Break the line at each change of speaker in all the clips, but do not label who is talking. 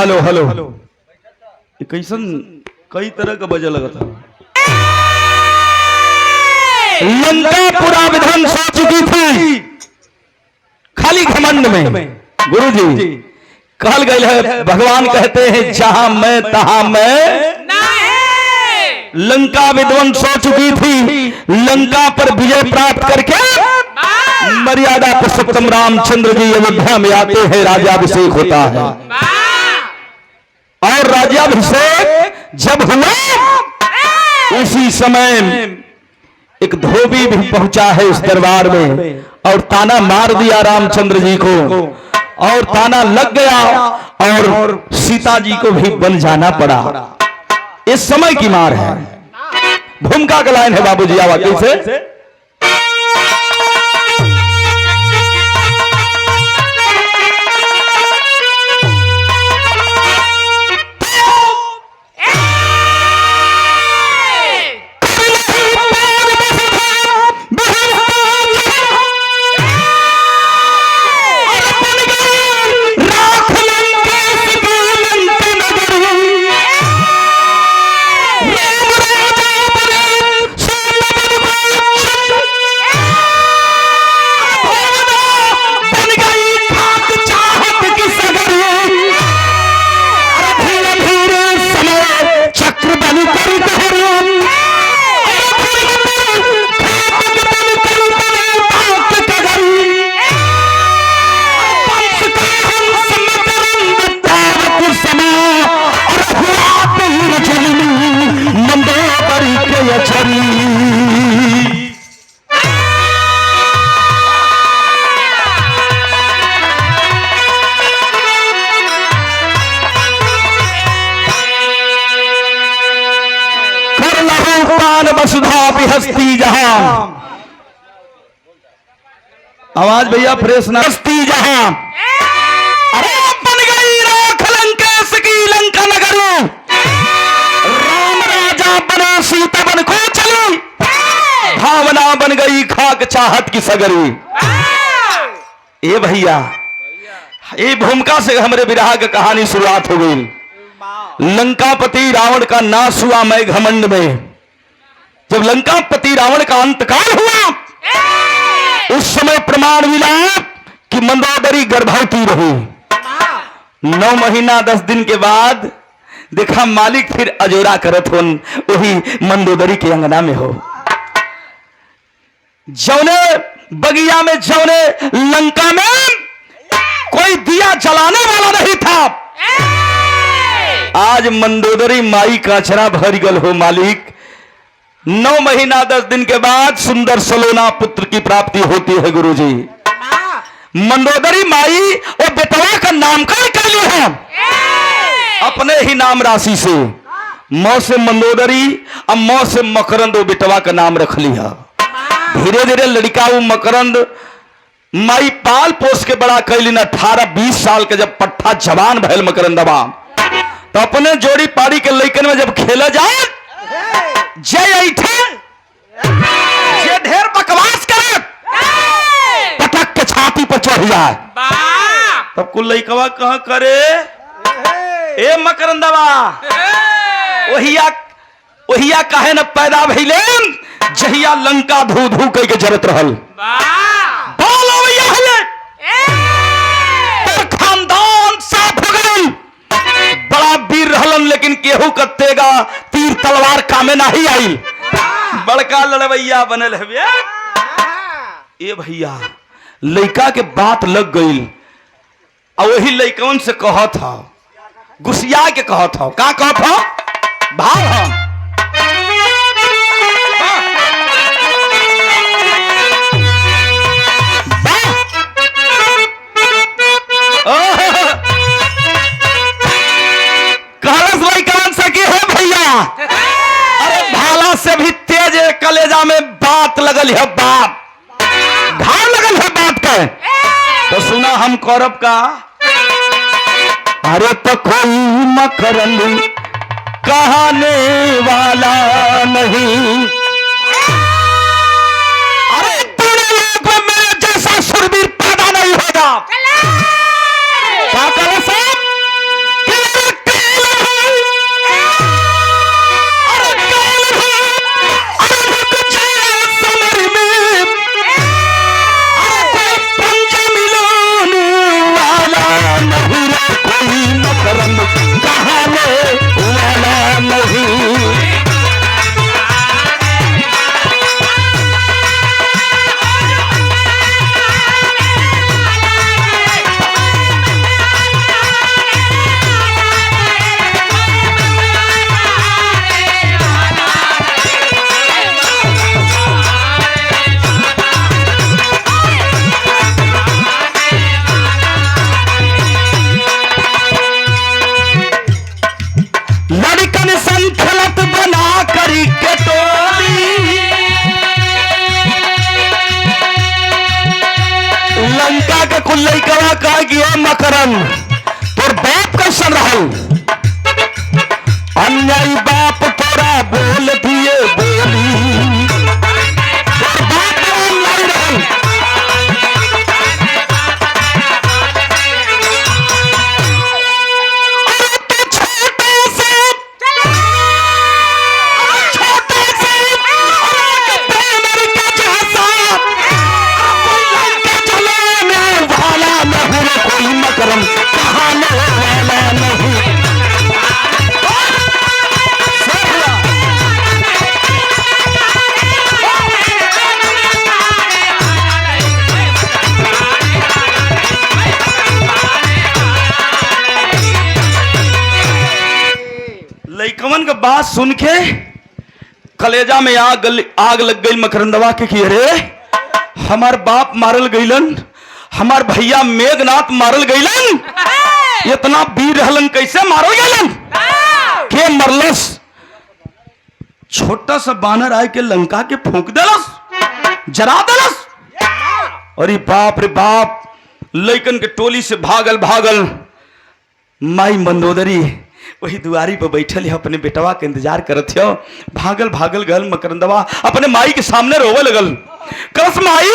Hello hello कैसन कई तरह का बजा लगा था। लंका पूरा विध्वंस हो चुकी थी खाली घमंड में। गुरुजी कहल गए है, भगवान कहते हैं जहां मैं तहां मैं। लंका विध्वंस हो चुकी थी, लंका पर विजय प्राप्त करके मर्यादा पुरुषोत्तम रामचंद्र जी अयोध्या में आते हैं, राज्याभिषेक होता है। और राज्याभिषेक जब हुआ उसी समय एक धोबी भी पहुंचा है उस दरबार में और ताना मार दिया रामचंद्र जी को और ताना लग गया और सीता जी को भी बन जाना पड़ा। इस समय की मार है। भूमिका का लाइन है बाबूजी, आवाज से हस्ती जहां। आवाज भैया फ्रेश ना। हस्ती जहां अरे बन गई राख लंकेश की लंका नगर, राम राजा बना सीता बन को चली, भावना बन गई खाक चाहत की सगरी। ए भैया ये भूमिका से हमारे विरह की कहानी शुरुआत हो गई। लंकापति रावण का नाश हुआ मैं घमंड में। जब लंकापति रावण का अंतकाल हुआ उस समय प्रमाण मिला कि मंदोदरी गर्भवती रही। 9 महीना 10 दिन के बाद देखा मालिक फिर अजोरा करत हो वही मंदोदरी के अंगना में हो। जौने बगिया में जौने लंका में कोई दिया जलाने वाला नहीं था, आज मंदोदरी माई का अचरा भर गल हो मालिक। 9 महीना 10 दिन के बाद सुंदर सलोना पुत्र की प्राप्ति होती है गुरुजी। मंदोदरी माई और बेटवा का नामकरण कर लिया है अपने ही नाम राशि से। मौ से मंदोदरी अब मौ से मकरंद वो बेटवा का नाम रख लिया। धीरे धीरे लड़का वो मकरंद माई पाल पोस के बड़ा कैलिन। 18-20 साल के जब पट्ठा जवान भैल मकरंदवा तो अपने जोड़ी पाड़ी के लड़कन में जब खेला जाए जय जे ढेर बकवास करे पटक के छाती पर चढ़ जाए तब कुल लइकवा कह करे ए मकरंदवा ओहिया काहे न पैदा भइले जहिया लंका धू धू कह के जरत रहल। बोलो भैया तो खानदान साफ हो गई। बड़ा वीर रहलन लेकिन केहू कत्तेगा तीर तलवार कामे नहीं आई। बड़का लड़वैया बनल है ये भैया। लड़का के बात लग गई और वही लड़कन से कहा था गुस्सिया के कहा था का कहा था भाव हम अरे भाला से भी तेज कलेजा में बात लगल है बात घाव लगल है बात का। तो सुना हम कौरव का अरे तो कोई मकरंद कहने वाला नहीं। अरे दुनिया में मेरे जैसा सुरवीर पैदा नहीं होगा। क्या करे साहब कुल लइकवा कह कि ओ मकरम तोर बाप कैसन रहल? अन्यायी बाप तोरा बोल दिए बोली, तोर बाप अन्यायी रहल। लइकवन का बात सुन के कलेजा में आग लग गई मकरंदवा के कि अरे हमार बाप मारल गईलन, हमार भैया मेघनाथ मारल गईलन, इतना वीर रहलन कैसे मारल गईलन? के मरलस? छोटा सा बानर आए के लंका के फूंक देलस, जरा देलस। अरे बाप रे बाप, लइकन के टोली से भागल भागल माई मंदोदरी वही दुआरी पर बैठल है, अपने बेटवा के इंतजार करत हो। भागल भागल गल मकरंदवा अपने माई के सामने रोवे लगल। कस माई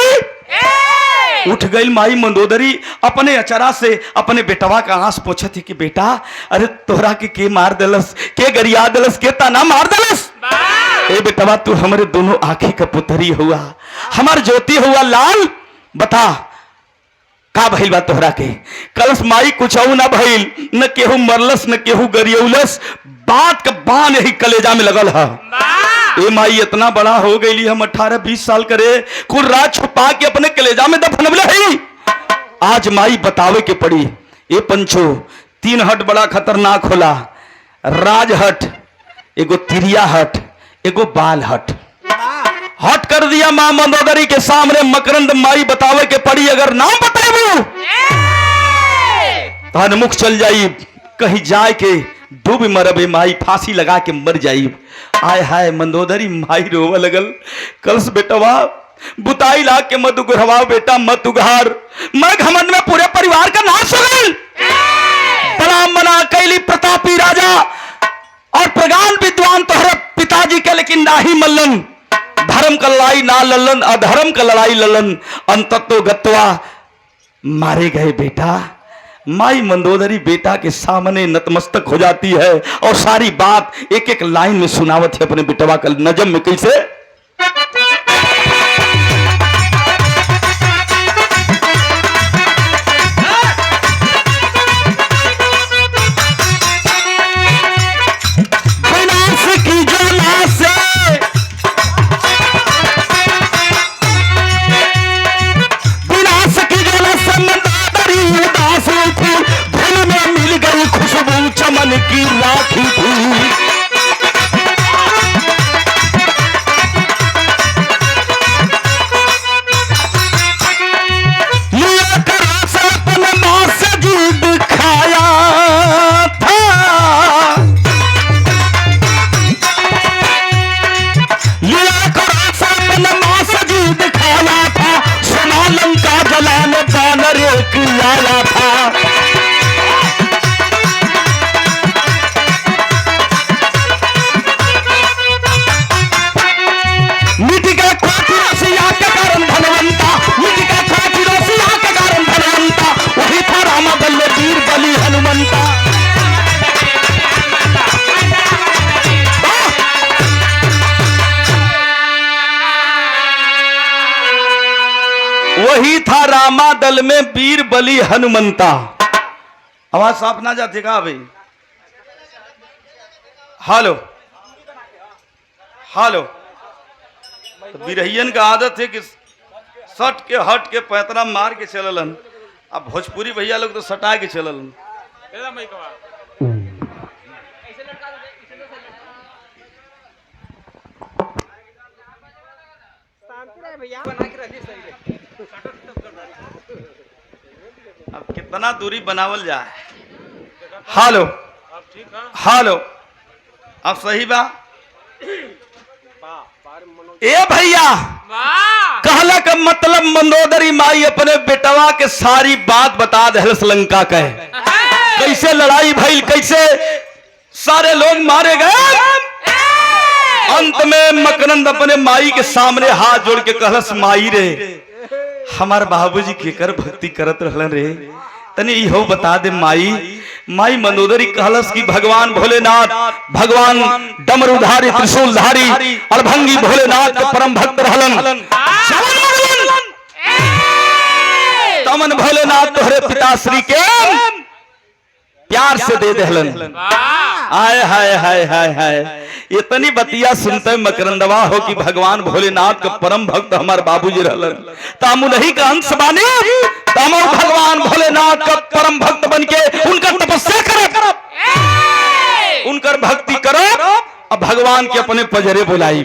उठ गई माई मंदोदरी, अपने अचरा से अपने बेटवा का आंस पोछत है कि बेटा अरे तोहरा के मार देलस, के गरिया देलस, के ताना मार देलस? ए बेटवा तू हमारे दोनों आंखी का पुतरी हुआ, हमार ज्योति हुआ लाल, बता का भइल बा तोहरा के? कलश माई कुछ ना भइल, न केहू मरलस न केहू गरियौलस, बात का बान यही कलेजा में लगल है। ए माई इतना बड़ा हो गई हम 18-20 साल करे कुल रात छुपा के अपने कलेजा में दफनवले है। आज माई बतावे के पड़ी। ए पंचो 3 हट बड़ा खतरनाक होला, राज हट, एगो तिरिया हट, एगो बाल हट। हट कर दिया मां मंदोदरी के सामने। मकरंद माई बतावे के पड़ी, अगर नाम बताबू तो हनमुख चल जाई, कहीं जाए के डूब मरबे माई, फांसी लगा के मर जाई। आय हाय मंदोदरी माई रोवे लगल। कलश बेटवा बुताई ला के मत उघरवाओ बेटा, मत उघार, मैं घमंड में पूरे परिवार का नाश हो गई। प्रणाम मना कैली प्रतापी राजा और प्रगान विद्वान तोहरे पिताजी के, लेकिन नाही मल्लन। धर्म का लड़ाई ना ललन, अधर्म का लड़ाई ललन, अंततो गत्वा मारे गए बेटा। माई मंदोदरी बेटा के सामने नतमस्तक हो जाती है और सारी बात एक एक लाइन में सुनावत है अपने बेटवा का नजम में। कैसे? चमन की राखी थी, लिया करा से अपने मां से जीद खाया था, लिया करा से अपने मां से जीद खाया था, सुना लंका जलाने बानर एक लाया था। वही था रामा दल में वीर बलि हनुमंता। आवाज साफ ना जाती का भाई? Hello hello. तो बिरहियन का आदत है कि सट के हट के पैतरा मार के चललन। अब भोजपुरी भैया लोग तो सटा के चललन। अब कितना दूरी बनावल जाए? हेलो हेलो, अब सही बा? ए भैया कहला का मतलब मंदोदरी माई अपने बेटवा के सारी बात बता दे लंका कहे कैसे लड़ाई भइल, कैसे सारे लोग मारे गए। अंत में मकरंद अपने माई के सामने हाथ जोड़ के कहलस, माई रे हमार बाबूजी केकर भक्ति करत रहलन रे, तने इहो बता दे माई। माई मंदोदरी कहलस कि भगवान भोलेनाथ, भगवान डमरूधारी त्रिशूलधारी अलभंगी भोलेनाथ के परम भक्त रहलन। तमन भोलेनाथ तोहरे पिताश्री के प्यार से दे देहलन। आय हाय हाय हाय हाय, इतनी बतिया सुनते मकरंदवा हो कि भगवान भोलेनाथ का परम भक्त हमारे बाबूजी रहलन। तामु नहीं का अंश बानी, तामु भगवान भोलेनाथ का परम भक्त बनके उनका तपस्या करो, उनकर भक्ति करो। अब भगवान के अपने पजरे बुलाई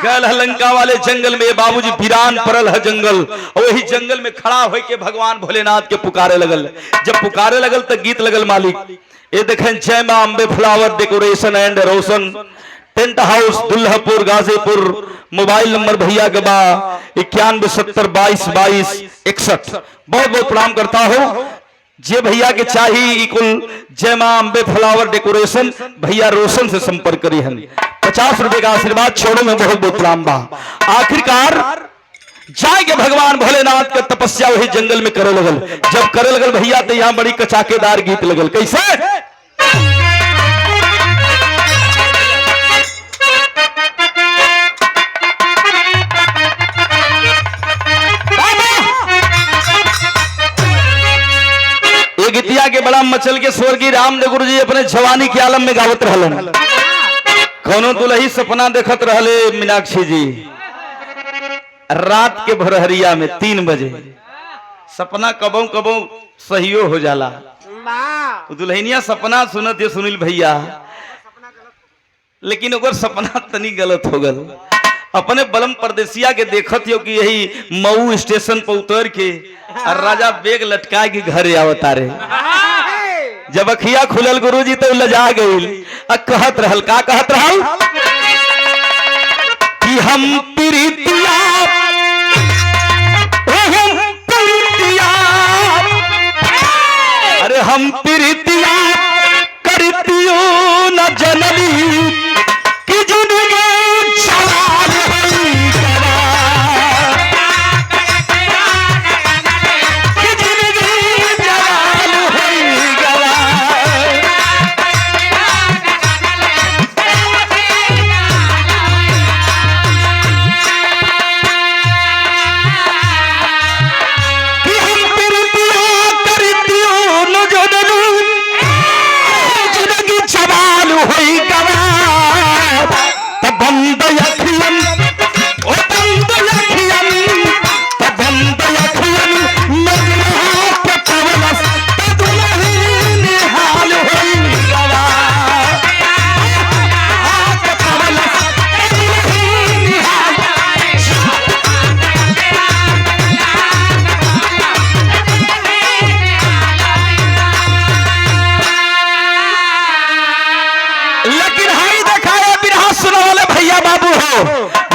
गल लंका वाले जंगल में, बाबूजी वीरान परल है जंगल, और वही जंगल में खड़ा होके के भगवान भोलेनाथ के पुकारे लगल। जब पुकारे लगल तो गीत लगल मालिक, ये देखें जय मां Ambe flower decoration and Roshan, tent house Dulhapur Ghazipur, mobile number भैया के बा 9170222261। बहुत बहुत प्रणाम करता हूँ। जे भैया के चाहिए कुल जय मां अम्बे फ्लावर डेकोरेशन भैया रोशन से संपर्क करी हन। 50 रुपए का आशीर्वाद छोड़ो में बहुत बहुत प्रणाम बा। आखिरकार जाएंगे भगवान भोलेनाथ का तपस्या वही जंगल में करे लगल। जब करे लगल भैया तो यहाँ बड़ी कचाकेदार गीत लगल। कैसे गीतिया के बड़ा मचल के स्वर्गीय रामदेव गुरु जी अपने जवानी के आलम में गावत रहलन। कौनो दुल्ही सपना देखत रहले मीनाक्षी जी, रात के भरहरिया में 3 बजे सपना कबो कबो सहियो हो जाला। दुल्हनिया सपना सुनत है सुनील भैया, लेकिन ओकर सपना तनी गलत हो गल। अपने बलम परदेसिया के देखत हो कि यही मऊ स्टेशन पर उतर के राजा बेग लटका के घरे आवता रे। जब अखिया खुलल गुरुजी तो लजा गई, कहत रहल, का कहत रहल कि हम प्रीतिया अरे हम प्रीतिया करतियो न जनली कि जिंदगी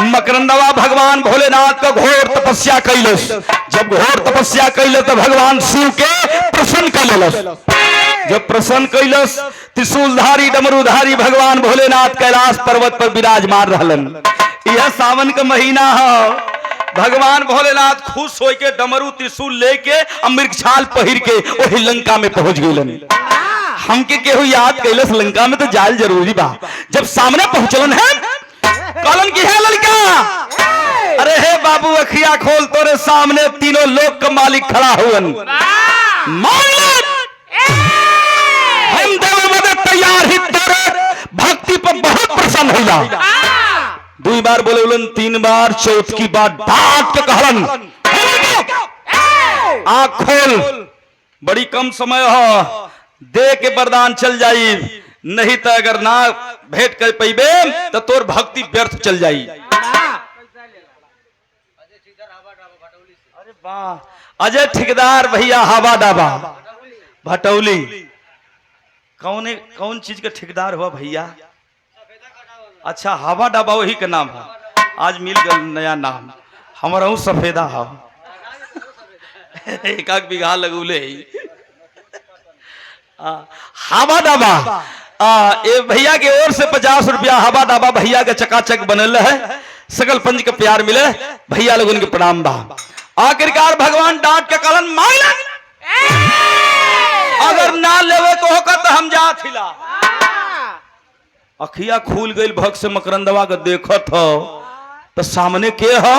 मकरंदवा भगवान भोलेनाथ का घोर तपस्या कैलस। जब घोर तपस्या कैलस तो भगवान शिव के प्रसन्न कैलस। जब प्रसन्न कैलस त्रिशूलधारी डमरूधारी भगवान भोलेनाथ कैलाश पर्वत पर विराजमान रहलन। यह सावन का महीना है। भगवान भोलेनाथ खुश होके डमरू त्रिशूल लेके अमृतछाल पहिर के वही लंका में पहुंच गइलन। हमके केहू याद कैलस लंका में तो जाल जरूरी बा। जब सामने पहुंचलन है कहलन की है लड़का, अरे हे बाबू अखिया खोल, तोरे सामने तीनों लोक का मालिक खड़ा हुवन। हम देव मदद तैयार ही, तोरे भक्ति पर बहुत प्रसन्न होला। 2 बार बोले, 3 बार, चौथी बार डांट के कहलन आँख खोल, बड़ी कम समय हो, दे के वरदान चल जाई, नहीं तो अगर ना भेंट कर पैबे तो तोर भक्ति व्यर्थ चल जाई। अरे वाह, अजय ठेकेदार भैया हवा डाबा भटौली। कौन चीज का ठेकेदार हुआ भैया? अच्छा, हवा डाबा वही का नाम है। आज मिल गया नया नाम हमारा हूँ सफेदा हो एक बीघा लगूले हवा दाबा ए भैया के ओर से 50 रुपया हवा दाबा भैया के चकाचक बनल है सकल पंच के प्यार मिले भैया लोगन के प्रणाम बा। आखिरकार भगवान डांट के कलन मांगला अगर ना लेवे तो होकर तो हम जात हिला अखिया खुल गई भक्त से मकरंदवा के देखत हो तो सामने के हो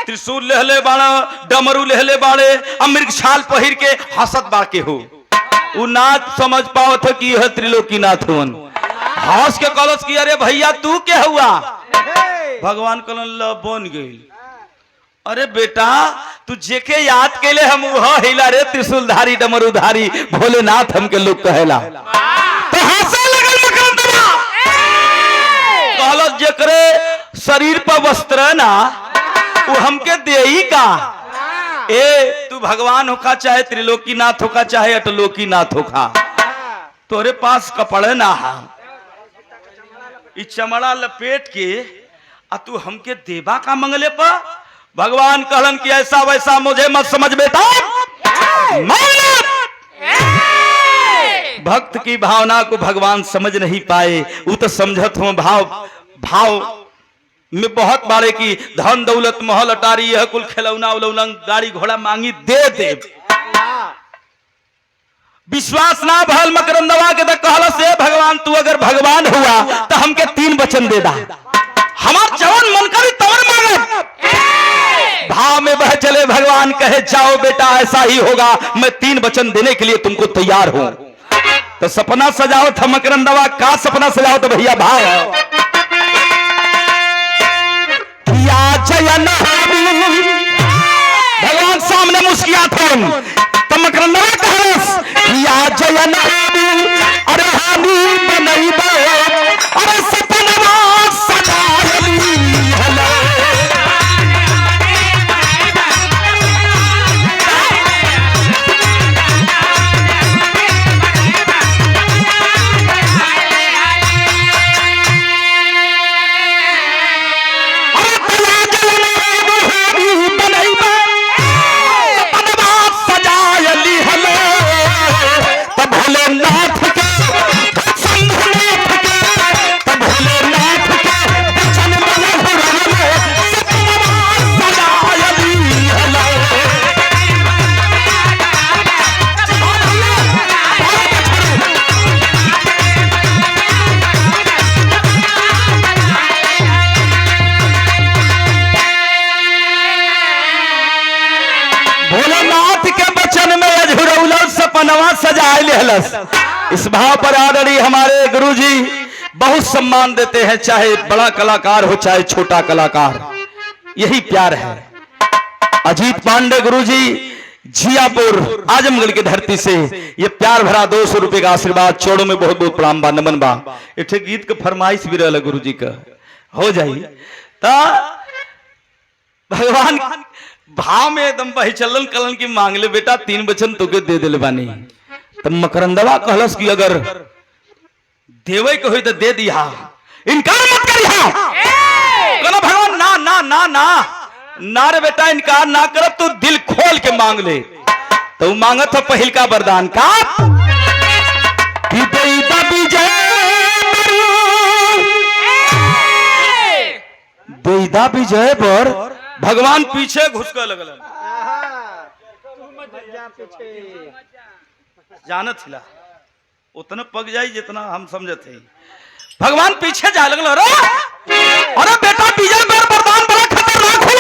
त्रिशूल लेहले बाड़ा डमरू लेहले बाड़े अमृत छाल पहिर के हसत बाके हो उ नाथ समझ पाओ थे कि यह त्रिलोकीनाथ हुन हंस के कलश की अरे भैया तू क्या हुआ भगवान कलन ल बन गई अरे बेटा तू जेके याद के ले हम वह हिला रे त्रिशूलधारी डमरूधारी भोलेनाथ हमके लोग कहेला तो हंसे लगल मकरंदवा कलश जेकरे शरीर पर वस्त्र ना वो हमके देही का ए तू भगवान होका चाहे त्रिलोकीनाथ होका चाहे अटलोकीनाथ होका तोरे पास कपड़े ना है ई चमड़ा लपेट के आ तू हमके देवा का मंगले पर भगवान कहलन कि ऐसा वैसा मुझे मत समझ बेटा भक्त की भावना को भगवान समझ नहीं पाए वो तो समझत हो भाव भाव में बहुत बारे की धन दौलत महल अटारी यह कुल खिलौना उलौना गाड़ी घोड़ा मांगी दे दे विश्वास ना भल मकरंदवा के तो कहला से भगवान तू अगर भगवान हुआ तो हमके 3 वचन दे दा हमार जवान मन करी तवर मांगे भाव में बह चले भगवान कहे जाओ बेटा ऐसा ही होगा मैं 3 वचन देने के लिए तुमको तैयार हूं तो सपना सजाओ था मकरंदवा का सपना सजाओ तो भैया भाव भगवान सामने मुस्किया थे तो मकरंदवा कहलस या जयन अरे हामी बनैबा अरे सपनवा सजायली हला इस भाव पर आदरणीय हमारे गुरुजी बहुत सम्मान देते हैं चाहे बड़ा कलाकार हो चाहे छोटा कलाकार यही प्यार है। अजीत पांडे गुरुजी जियापुर आजमगढ़ की धरती से ये प्यार भरा 200 रुपए का आशीर्वाद चौड़ों में बहुत बहुत प्रणाम बा नमन बा एक गीत का फरमाइश भी रहा गुरुजी का हो जाई ता भगवान भाव में एकदम बही चलन कलन की मांग ले बेटा 3 वचन तुके दे दिल बानी तब मकरंदवा कहलस कि अगर देवे को हुई तो दे दिया इनकार मत करिया कहना भगवान ना ना ना ना ना रे बेटा इनकार ना करब तो दिल खोल के मांग ले तो मांगत था पहिल का वरदान का विजय पर भगवान पीछे घुसकर लगल जानत हिला उतना पक जाई जितना हम समझते हैं भगवान पीछे जा लगल अरे बेटा विजय पर वरदान बड़ा खतरनाक हो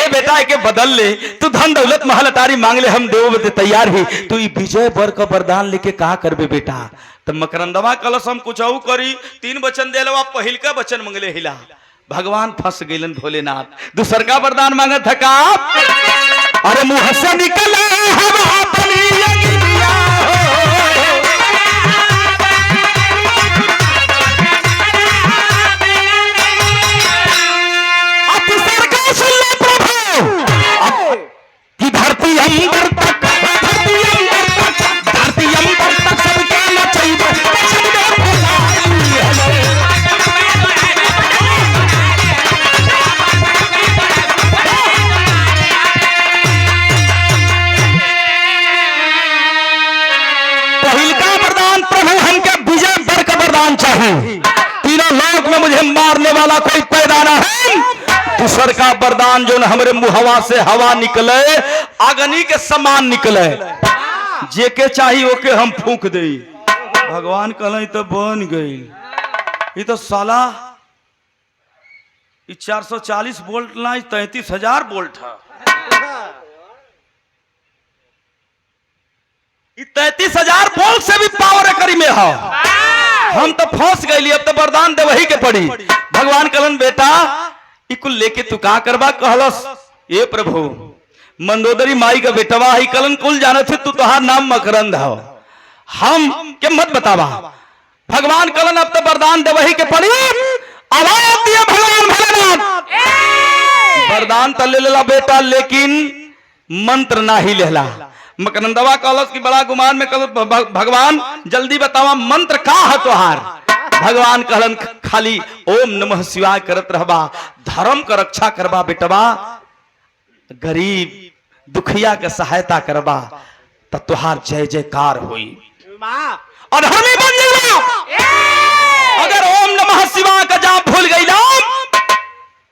ए बेटा के बदल ले तू धन दौलत महल अटारी मांग ले हम देव बते तैयार ही तू विजय बर का वरदान लेके कहा करबे बेटा तब मकरंदवा कलश हम कुछ करी 3 वचन दे लवा पहिल का वचन मंगले हिला भगवान फंस गइलन भोलेनाथ दूसर का वरदान मांगत था का अरे मुंह से निकले हवा बनी अग्निया अब दूसर का सुन ले प्रभु कि धरती अंबर तक सबके नचैबे वरदान चाहिए, तीनों लोक में मुझे मारने वाला कोई पैदा ना है। दूसर का वरदान जो हमारे मुहवा से हवा निकले, अग्नि के समान निकले, जेके चाहिए ओके हम फूंक दे। भगवान कहले तो बन गई। ये तो साला 440 वोल्ट ना 33,000 वोल्ट है। 33,000 वोल्ट से भी पावर करी में है। हम तो फंस गई, अब तो वरदान दे वही के पड़ी। भगवान कहलन बेटा इकुल लेके तू का करबा? कहलस ये प्रभु मंदोदरी माई का बेटवा ही कलन कुल जाने थे, तू तुहार नाम मकरंद हो, हम के मत बतावा। भगवान कलन अब तो वरदान दे वही के पड़ी। आवाज दिया भगवान भोलेनाथ, वरदान तो ले लेला बेटा, लेकिन मंत्र ना ही लेला। मकरंदवा कहलस की बड़ा गुमान में कल भगवान जल्दी बतावा मंत्र का है तुहार? भगवान कहलन खाली ओम नमः शिवाय करत रहबा, धर्म का रक्षा करबा बेटवा, गरीब दुखिया के सहायता करबा तो तुहार जय जयकार हुई और हमें बन जाएगा। अगर ओम नमः शिवाय का जाप भूल गई ना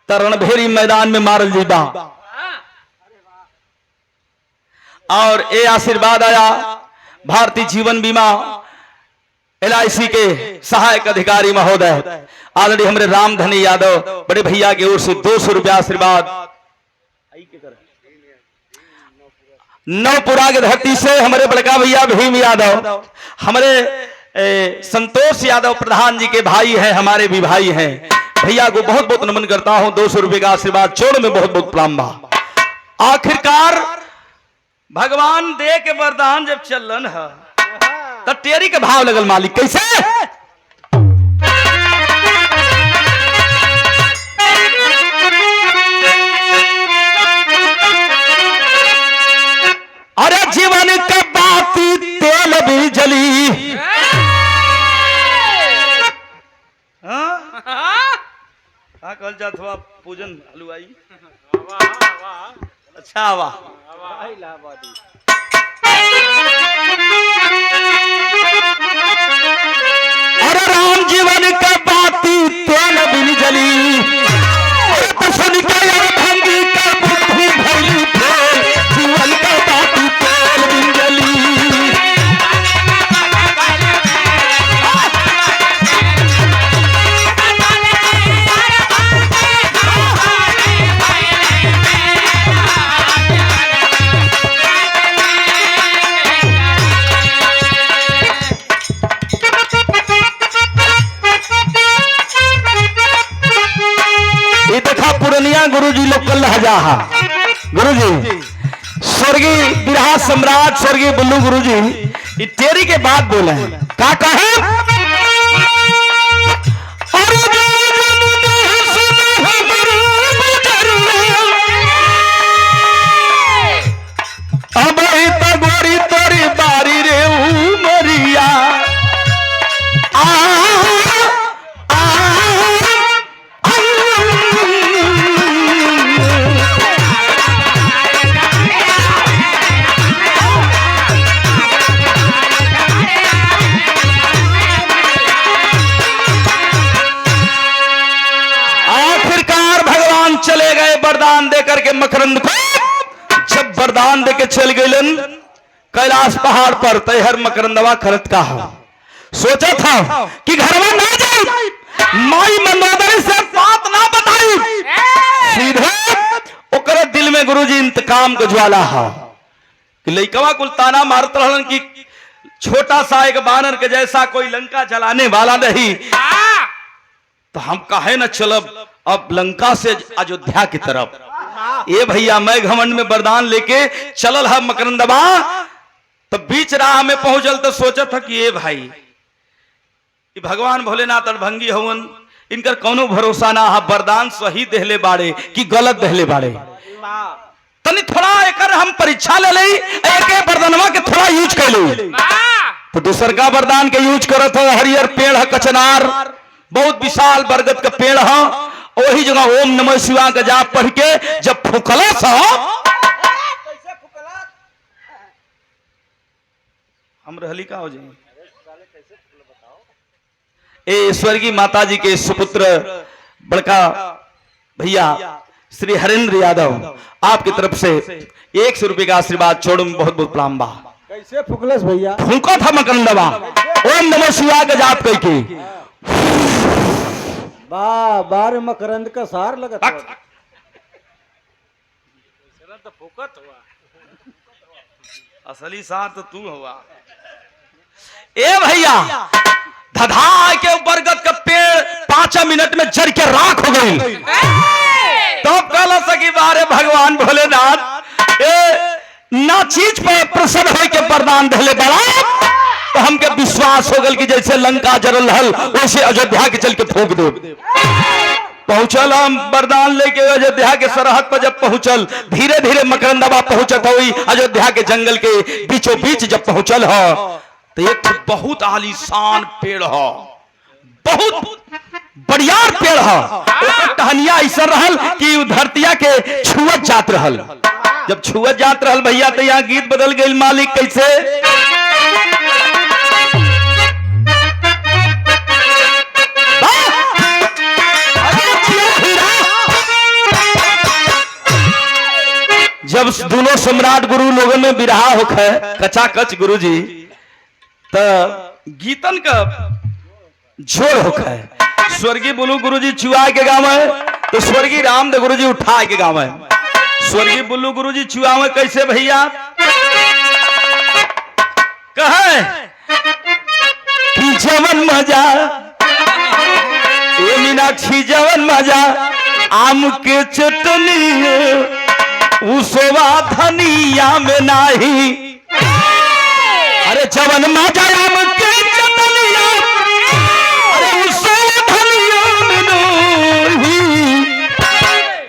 तो रणभेरी मैदान में मारल जीबा। और ये आशीर्वाद आया भारतीय जीवन बीमा LIC के सहायक अधिकारी महोदय ऑलरेडी हमारे रामधनी यादव बड़े भैया की ओर से 200 रुपया आशीर्वाद। नवपुरा की धरती से हमारे बड़का भैया भीम यादव, हमारे संतोष यादव प्रधान जी के भाई हैं, हमारे भी भाई हैं। भैया को बहुत बहुत नमन करता हूं, 200 रुपये का आशीर्वाद चोड़ में बहुत बहुत प्रणाम बा। आखिरकार भगवान दे के वरदान जब चलन है तो टेरी के भाव लगल मालिक कैसे? अरे जीवन का बाती तेल भी जली, कल जात हुआ पूजन हलवाई। अच्छा वाह, अरे राम जीवन का बाती तेल भी जली, तो सुन के भंगी का बुद्धि भली फेल, जीवन का बाती तेल भी जली। गुरुजी लोग कल हजा गुरुजी स्वर्गीय बिरहा सम्राट स्वर्गीय बुल्लू गुरुजी तेरी के बात बोले का कहे? अब तो गोरी तोरी बारी रे उमरिया चले गए वरदान देकर के मकरंद को। जब वरदान देके चल गए कैलाश पहाड़ पर तैहर मकरंदवा खरत का हो सोचा था कि घर में ना जाए, माई मंदोदरी से बात ना बताई, सीधे ओकरे दिल में गुरुजी इंतकाम को ज्वाला है कि लइकवा कुल ताना मारत रहलन कि छोटा सा एक बानर के जैसा कोई लंका जलाने वाला नहीं, तो हम काहे न चलब अब लंका से अयोध्या की तरफ। ये भैया मैं घमंड में वरदान लेके चलल है मकरंदवा, तो बीच राह में पहुंचल तो सोचा था कि ये भाई ये भगवान भोलेनाथ अड़भंगी हवन, इनकर कोनो भरोसा ना है, वरदान सही देहले बाड़े कि गलत देहले बाड़े, तनी थोड़ा एकर हम परीक्षा ले लई, एक वरदानवा के थोड़ा यूज कर ली। तो दूसर का वरदान के यूज करत है, हरियर पेड़ है कचनार, बहुत विशाल बरगद का पेड़ है, वही जगह ओम नमः शिवाय का जाप पढ़ के जब फुकला सा हम रहली का हो जाए। ए स्वर्गीय माता जी के सुपुत्र बड़का भैया श्री हरेंद्र यादव आपकी तरफ से 100 रुपये का आशीर्वाद छोड़ बहुत बहुत प्रणाम बा।
कैसे फुकलस भैया?
फूको था मकरंदवा ओम नमः शिवाय का जाप कई के
वाह बार मकरंद का सार लगत बा।
तो फुकत हुआ
असली सार तो तू हुआ। ए भैया धधा के बरगद का पेड़ 5 मिनट में जड़ के राख हो गई। तो कल सकी बारे भगवान भोलेनाथ ना चीज पर प्रसन्न हो के वरदान दिले बड़ा तो हमके विश्वास हो गल कि जैसे लंका जरल हल वैसे अयोध्या के चल के ठोक दो। पहुंचल हम वरदान लेके अयोध्या के सरहद पर जब पहुंचल धीरे धीरे मकरंदवा पहुंचत हुई अयोध्या के जंगल के बीचों बीच जब पहुंचल हो तो एक बहुत आलीशान पेड़ हो, बहुत बढ़िया पेड़ हो। टहनिया ऐसा रहल कि धरतिया के छुअत जात रहल। जब छुअत जात रहल भैया तो यहाँ गीत बदल गई। मालिक कैसे जब दोनों सम्राट गुरु लोगों में बिरहा होखे कचा कच गुरु जी तो गीतन का जोड़ होखे। स्वर्गीय बुल्लू गुरु जी चुआ के गाँव है तो स्वर्गीय रामदेव गुरु जी उठा के गाँव है। स्वर्गीय बुल्लू गुरु जी चुआ में कैसे भैया कहे कि जवन मजा ए मीनाक्षी जवन मजा आम के चटनी उसवा धनिया में नाही। अरे जवन मजा आम के चटनिया अरे उसवा धनिया में नाही।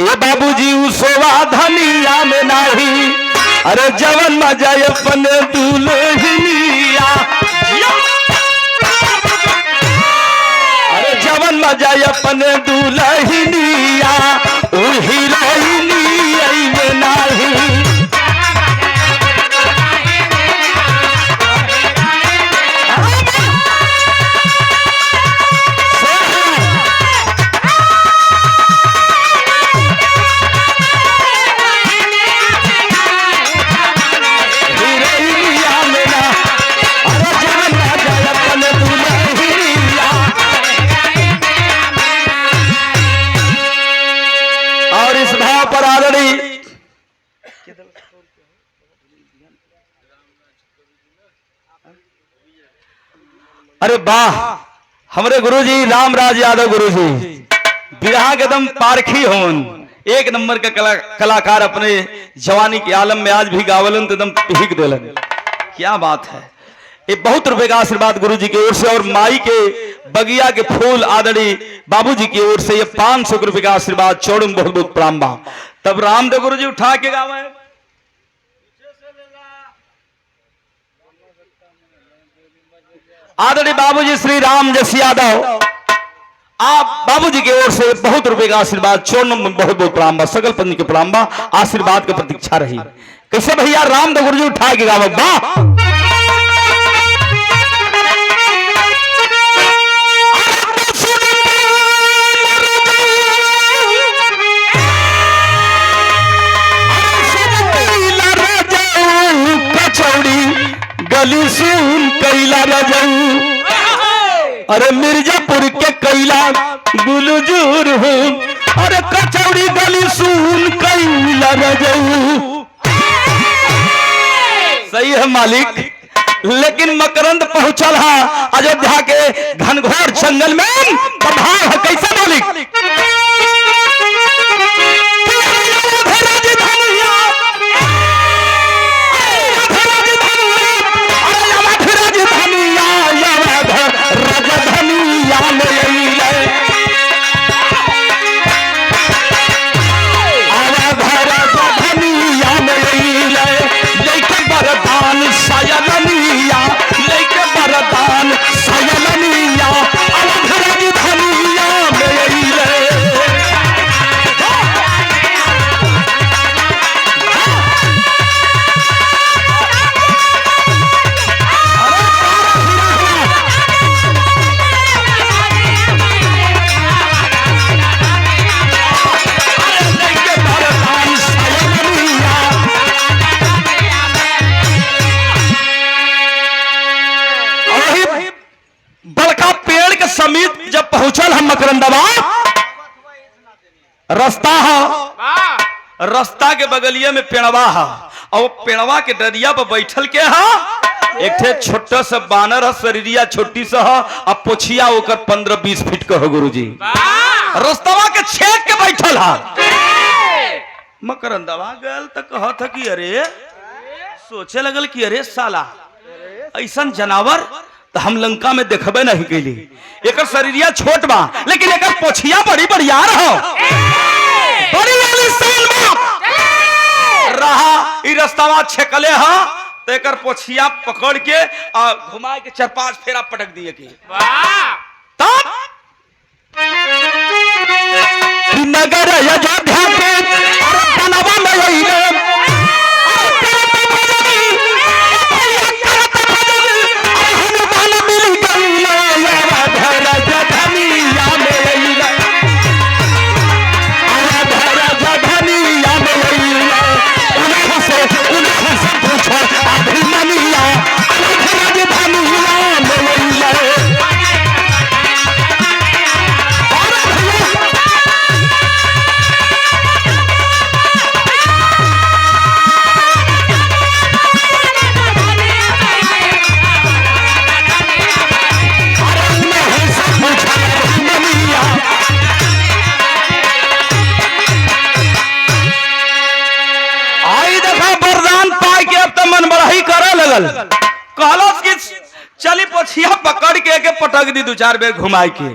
ए बाबूजी उसवा धनिया में नाही। अरे जवन मजा अपने दुल्हनिया अरे जवन मजा अपने दुल्हनिया ओ हीरोइनी में नाही। और इस भाव पर आदरणीय अरे वाह हमारे गुरुजी रामराज यादव गुरुजी बिरहा के दम पारखी होन एक नंबर का कलाकार अपने जवानी के आलम में आज भी गावलन तो दम पीक देलन। क्या बात है। ये बहुत रुपए का आशीर्वाद गुरु जी की ओर से और माई के बगिया के फूल आदरणीय बाबूजी की ओर से ये 500 रुपए का आशीर्वाद चौड़म बहुत बहुत प्रणाम बा। तब रामदेव गुरु जी उठा के गावे आदरणीय बाबूजी श्री राम जस यादव आप बाबूजी की ओर से बहुत रुपए का आशीर्वाद चौड़म बहुत बहुत प्रणाम बा। सकल पत्नी के प्रणाम बा। आशीर्वाद की प्रतीक्षा रही। कैसे भैया रामदेव गुरु जी उठा के गावे वाह गली सुन कैला रजऊ अरे मिर्जापुर के कैला गुलजूर हूँ अरे कचौड़ी गली सुन कैला रजऊ। सही है मालिक लेकिन मकरंद पहुंचल है अयोध्या के घनघोर जंगल में भाव है कैसे मालिक जब पहुंचल हम मकरंदवा, रास्ता है, रास्ता के बगलिया में पेड़वा है, और पेड़वा के डरिया पर बैठल के है एक ठे छोटा सा बानर है, शरीरिया छोटी सा है, अब पोछिया ओकर 15-20 फीट का हो गुरुजी। रास्तवा के छेद के बैठल है। मकरंदवा गल तो कहत है कि अरे, सोचे लगल कि अरे साला ऐसन जानवर तो हम लंका में देखबे नहीं कैली। एक शरीरिया छोट बा लेकिन एक पोछिया बड़ी बढ़ियार हो, बड़ी आलीशान बा। रहा ई रास्तावा छेकले हा तो एक पोछिया पकड़ के और घुमा के 4-5 फेरा पटक दिए के तब नगर अयोध्या के बनवा में अइले। कहलस कि चली पोछिया पकड़ के पटक दी 2-4 बेर घुमाई के।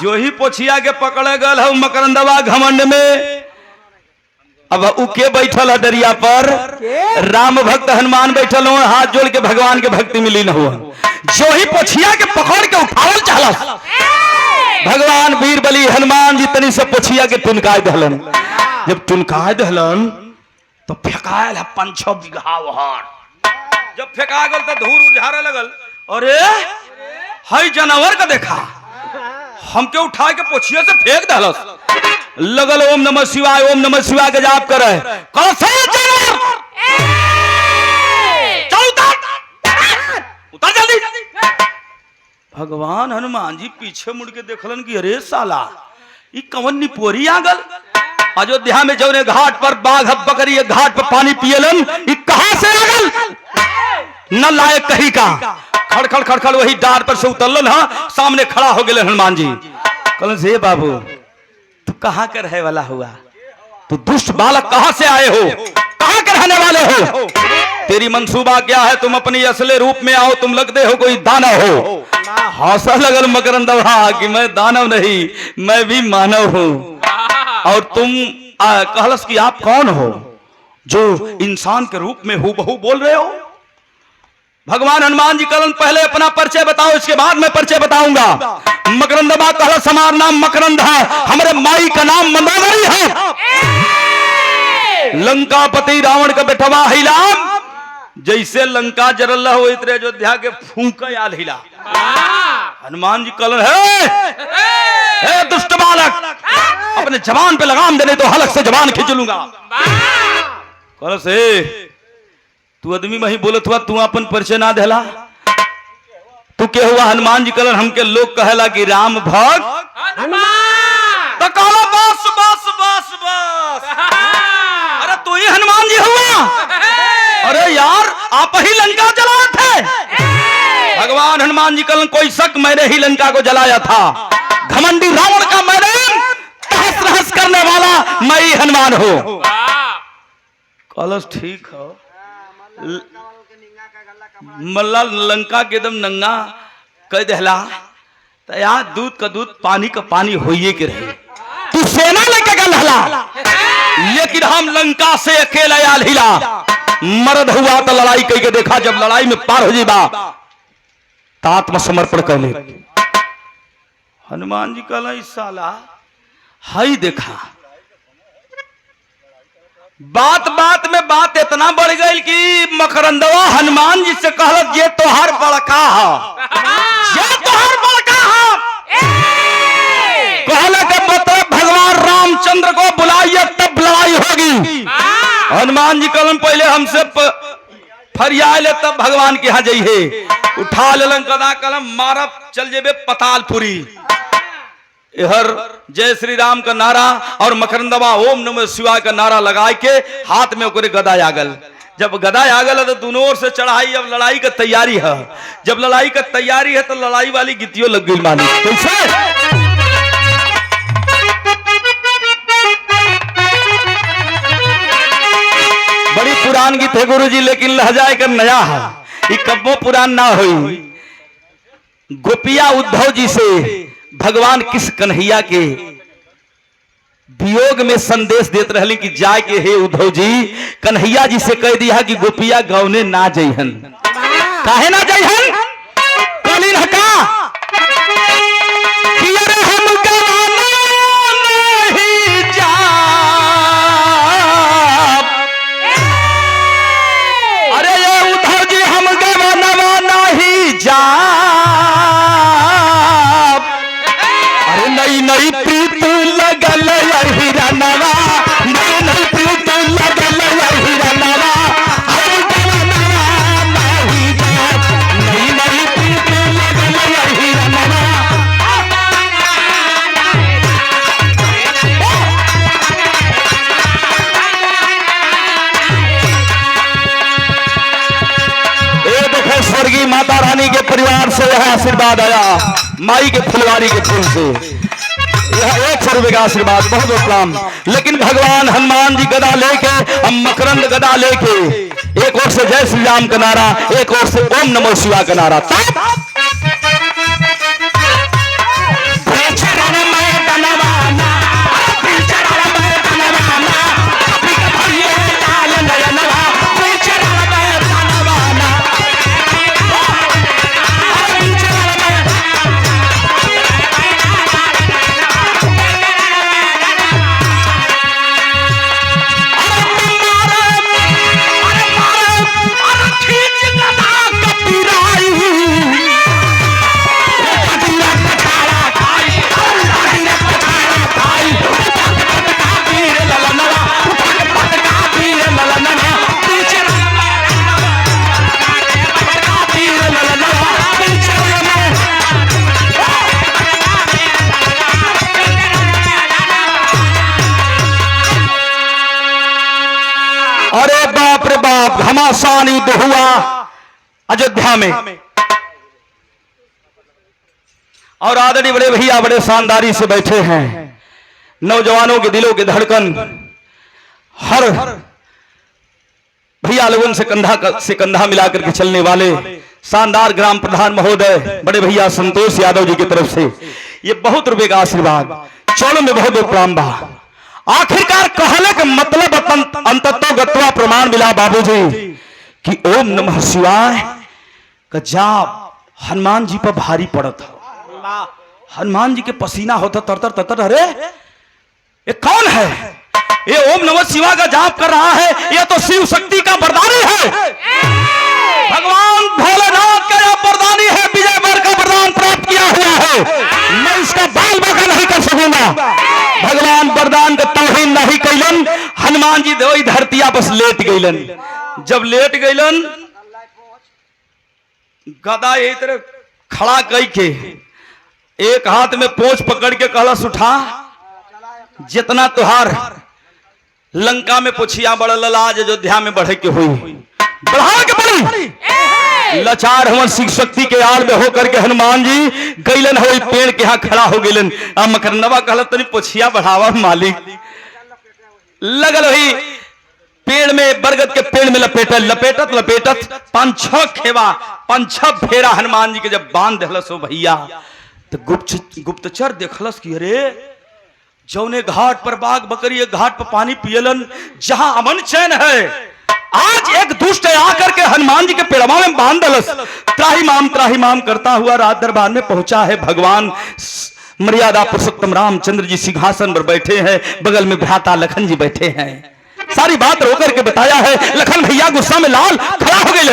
जो ही पोछिया के पकड़े गल है मकरंदवा घमंड में, अब उके बैठल है दरिया पर, राम भक्त हनुमान बैठल हो, हाथ जोड़ के भगवान के भक्ति में लीन हुआ। जो ही पोछिया के पकड़ के उठावल चाहलस, भगवान वीर बली हनुमान जी तनी से पोछिया के टुनकाय दहलन। जब टुनकाय दहलन तो फेंकायल है 5-6 बीघा वहार। जब फेंका गल तो धूर उझारे लगल, अरे हई जानवर का देखा, हमके उठा के पोछिया से फेंक दहलस। लगल ओम नमः शिवाय, ओम नमः शिवाय के जाप करे। कल से जानवर चल उतर जल्दी। भगवान हनुमान जी पीछे मुड़ के देखलन कि अरे साला ई कवन निपोरी आ गल। अयोध्या में जौने घाट पर बाघ बकरी घाट पर पानी पियलन, ई कहां से आ गल? न लायक कहीं का खड़खड़ खड़खड़ वही डार पर से उतरलन हा, सामने खड़ा हो गए हनुमान जी। कहलन से बाबू तू कहां के रहे वाला हुआ, तू दुष्ट बालक कहां से आए हो, कहां के रहने वाले हो, तेरी मंसूबा क्या है, तुम अपनी असली रूप में आओ, तुम लगते हो कोई दानव हो। हंसा लगल मकरंदवा कि मैं दानव नहीं, मैं भी मानव हूं। और तुम कहलस कि आप कौन हो जो इंसान के रूप में हूबहू बोल रहे हो। भगवान हनुमान जी कहलन पहले अपना परिचय बताओ, इसके बाद मैं परिचय बताऊंगा। मकरंदवा कहलस हमारा नाम मकरंद है, हमारे माई का नाम मंदोदरी है। लंकापति रावण का बेटवा हिलाम, जैसे लंका जरल हो इतने अयोध्या के फूंक आल हिला। हनुमान जी कहलन हे दुष्ट बालक, अपने जवान पे लगाम देने तो हलक से जवान खींच लूंगा। कहलस तू आदमी में ही बोलत हुआ, तू अपन परिचय ना देला, तू के हुआ? हनुमान जी कहलन हमके लोग कहेला कि राम भक्त हनुमान। तो कहला बस बस बस बस, अरे तू ही हनुमान जी हुआ? अरे यार आप ही लंका जलाए थे। भगवान हनुमान जी कहलन कोई शक, मैंने ही लंका को जलाया था। घमंडी रावण का मैंने तहस नहस करने वाला मैं ही हनुमान हूं। कहलस ठीक हो, मल्ला लंका के एकदम नंगा कह दहला तो यार दूध का दूध पानी का पानी होइए के रहे। तू सेना लेके गल हला, लेकिन हम लंका से अकेला आल हिला। मर्द हुआ तो लड़ाई कह के देखा, जब लड़ाई में पार हो जीबा तो आत्मसमर्पण कर ले। हनुमान जी कहला इस साला हाई देखा, बात बात में बात इतना बढ़ गई कि मकरंदवा हनुमान जी से कहलत ये तोहार बड़का है, ये तोहार बड़का है। कहला के मतलब भगवान रामचंद्र को बुलाइए तब लड़ाई होगी। हनुमान जी कहलन पहले हमसे फरिया ले तब भगवान के यहाँ जाइए। उठा लेलन कदा कलम मारब चल जेबे पतालपुरी। हर जय श्री राम का नारा और मकरंदवा ओम नमः शिवाय का नारा लगा के हाथ में ओकरे गदा आगल। जब गदा आगल तो दोनों ओर से चढ़ाई, अब लड़ाई का तैयारी है। जब लड़ाई का तैयारी है तो लड़ाई वाली गीतियों लग गई मालिक। कैसे? बड़ी पुरान गीत है गुरुजी, लेकिन लहजा का नया है, ये कब्बो पुरान ना हुई। गोपिया उद्धव जी से भगवान किस कन्हैया के वियोग में संदेश देते रहली कि जाए के हे उद्धव जी कन्हैया जी से कह दिया कि गोपिया गौने ना जइहन। काहे ना जइहन? कालीन हका कि अरे हम गवाना नहीं जाब, अरे ये उद्धव जी हम गवाना नहीं जाब, अरे नई नई प्रीत लगल हिरनवा, नई नई प्रीत लगल हिरनवा, हम गवाना नहीं जाब, नई नई प्रीत लगल हिरनवा। ये देखो स्वर्गीय माता रानी के परिवार से यह आशीर्वाद आया, माई के फुलवारी के फूल से यह 100 रुपए का आशीर्वाद, बहुत बहुत प्रणाम। लेकिन भगवान हनुमान जी गदा लेके, हम मकरंद गदा लेके, एक ओर से जय श्री राम का नारा, एक ओर से ओम नमः शिवाय का नारा। अरे बाप रे बाप, घमासान युद्ध हुआ अयोध्या में और आदरणीय बड़े भैया बड़े शानदारी से बैठे हैं। नौजवानों के दिलों की धड़कन हर भैया लोगों से कंधा मिलाकर के चलने वाले शानदार ग्राम प्रधान महोदय बड़े भैया संतोष यादव जी की तरफ से ये बहुत रुपए का आशीर्वाद, चौड़ों में बहुत बहुत प्रणाम बा। आखिरकार कहने का मतलब अंततो गत्वा प्रमाण मिला बाबूजी कि ओम नमः शिवाय का जाप हनुमान जी पर भारी पड़त है। हनुमान जी के पसीना होता तरतर तरतर, अरे ये कौन है? ये ओम नमः शिवाय का जाप कर रहा है, ये तो शिव शक्ति का वरदानी है। भगवान भोलेनाथ का यह वरदानी है, विजय वर का वरदान प्राप्त किया हुआ है, मैं इसका बाल बाका नहीं कर सकूंगा। भगवान वरदान का तौहीन नहीं कैलन, हनुमान जी दो धरतिया बस लेट गईलन। जब लेट गईलन गदा यही तरह खड़ा कई के एक हाथ में पोंछ पकड़ के कलश उठा, जितना तुहार लंका में पुछिया बढ़ल आज अयोध्या में बढ़े के हुई, बढ़ा के बढ़ी। लाचार हमर शिव शक्ति के आड़ में होकर के हनुमान जी गईलन हो पेड़ के यहाँ खड़ा हो गईलन। मकरंदवा कहल तनी पुछिया बढ़ावा मालिक। लगल वही पेड़ में, बरगद के पेड़ में लपेटत लपेटत 5-6 खेवा 5-6 फेरा हनुमान जी के जब बांध देहलस हो भैया, तो गुप्तचर देखलस कि अरे जौने घाट पर बाघ बकरी घाट पर पानी पियलन, जहां अमन चैन है, आज एक दुष्ट आकर के हनुमान जी के पेड़वा में बांध दलस। त्राहिमाम करता हुआ राज दरबार में पहुंचा है। भगवान मर्यादा पुरुषोत्तम रामचंद्र जी सिंहासन पर बैठे हैं, बगल में भ्राता लखन जी बैठे हैं। सारी बात रोकर के बताया है। लखन भैया गुस्सा में लाल खड़ा हो गए।